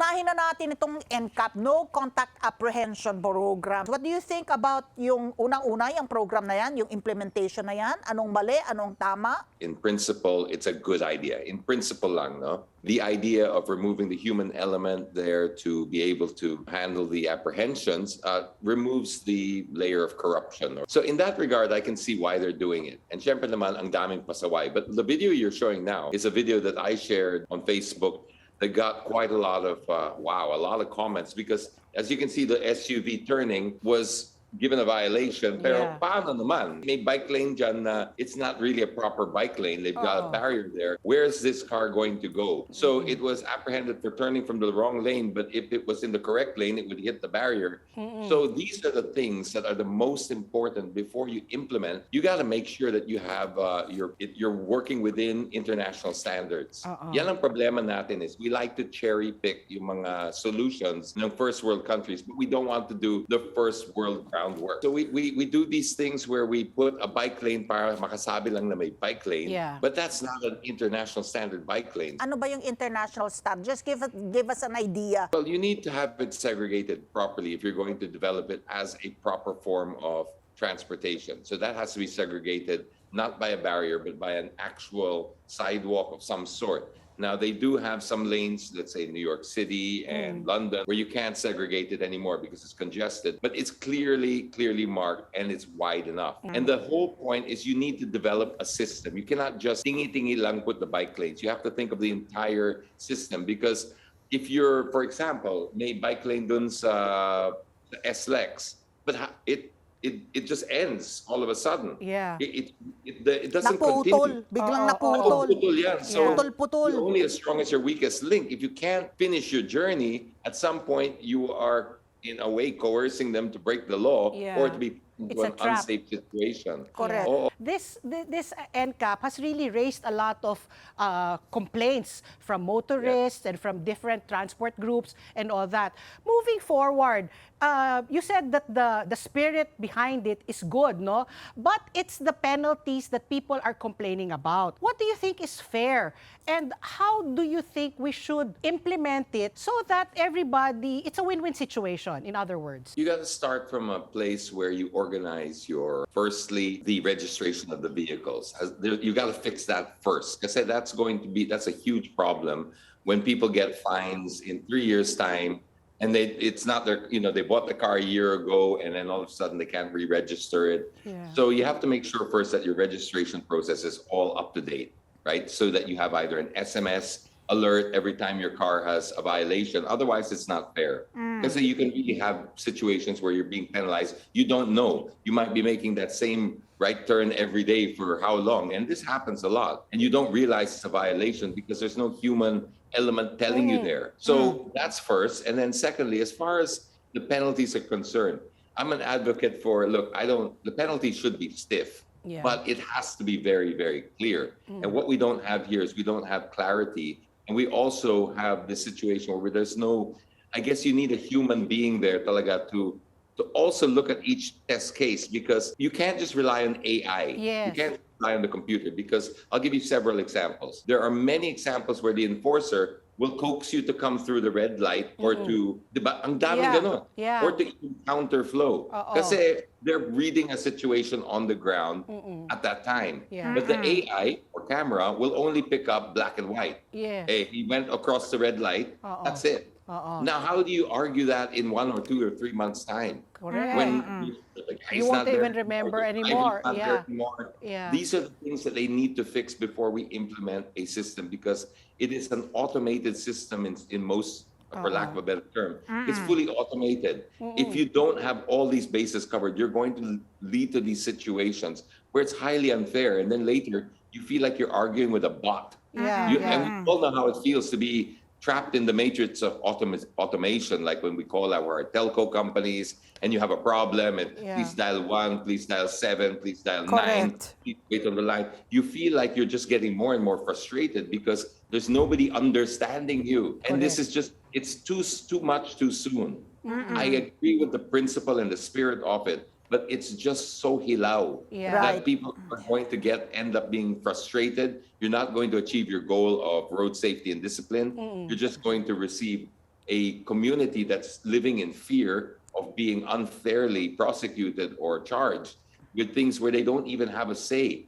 unahin na natin itong NCAP, No Contact Apprehension Program. What do you think about yung unang-una, yung program na yan, yung implementation na yan? Anong mali, anong tama? In principle, it's a good idea. In principle lang, no? The idea of removing the human element there to be able to handle the apprehensions removes the layer of corruption. So in that regard, I can see why they're doing it. And syempre naman, ang daming pasaway. But the video you're showing now is a video that I shared on Facebook that got quite a lot of, a lot of comments, because as you can see, the SUV turning was given a violation, pero paano naman? May bike lane dyan na it's not really a proper bike lane. They've got a barrier there. Where is this car going to go? So it was apprehended for turning from the wrong lane, but if it was in the correct lane, it would hit the barrier. So these are the things that are the most important before you implement. You got to make sure that you have you're working within international standards. Yan ang problema natin is we like to cherry pick yung mga solutions ng first world countries, but we don't want to do the first world groundwork. So we do these things where we put a bike lane para makasabi lang na may bike lane, but that's not an international standard bike lane. Ano ba yung international standard? Just give us an idea. Well, you need to have it segregated properly if you're going to develop it as a proper form of transportation. So that has to be segregated not by a barrier, but by an actual sidewalk of some sort. Now, they do have some lanes, let's say New York City and London, where you can't segregate it anymore because it's congested. But it's clearly marked and it's wide enough. And the whole point is you need to develop a system. You cannot just tingi-tingi lang put the bike lanes. You have to think of the entire system, because if you're, for example, may bike lane dun sa SLEX, but it just ends all of a sudden. It doesn't continue. Biglang naputol. Naputol yan. So Putol-putol. you're only as strong as your weakest link. If you can't finish your journey, at some point you are in a way coercing them to break the law or to be into an unsafe situation. Correct. This NCAP has really raised a lot of complaints from motorists and from different transport groups and all that. Moving forward, you said that the spirit behind it is good, no? But it's the penalties that people are complaining about. What do you think is fair? And how do you think we should implement it so that everybody, it's a win-win situation, in other words? You got to start from a place where you organize firstly, the registration of the vehicles. You got to fix that first, because that's a huge problem when people get fines in 3 years' time. And it's not they bought the car a year ago and then all of a sudden they can't re-register it. So you have to make sure first that your registration process is all up to date, right? So that you have either an SMS alert every time your car has a violation. Otherwise, it's not fair. Because you can really have situations where you're being penalized. You don't know. You might be making that same right turn every day for how long? And this happens a lot. And you don't realize it's a violation because there's no human element telling you there. So that's first. And then secondly, as far as the penalties are concerned, I'm an advocate for, the penalty should be stiff, but it has to be very, very clear. And what we don't have here is we don't have clarity. And we also have this situation where there's no, I guess you need a human being there talaga to also look at each test case, because you can't just rely on AI. You can't rely on the computer, because I'll give you several examples. There are many examples where the enforcer will coax you to come through the red light or to, diba, ang daming ganon, or to counter flow. Kasi they're reading a situation on the ground at that time. But the AI or camera will only pick up black and white. Hey, he went across the red light, that's it. Now, how do you argue that in 1 or 2 or 3 months' time? Correct. When you won't even remember anymore. These are the things that they need to fix before we implement a system, because it is an automated system in most, for lack of a better term. It's fully automated. If you don't have all these bases covered, you're going to lead to these situations where it's highly unfair. And then later, you feel like you're arguing with a bot. And we all know how it feels to be trapped in the matrix of automation, like when we call our telco companies and you have a problem and please dial 1, please dial 7, please dial 9, please wait on the line. You feel like you're just getting more and more frustrated because there's nobody understanding you. And this is just, it's too much too soon. I agree with the principle and the spirit of it, but it's just so hilaw that people are going to end up being frustrated. You're not going to achieve your goal of road safety and discipline. You're just going to receive a community that's living in fear of being unfairly prosecuted or charged with things where they don't even have a say.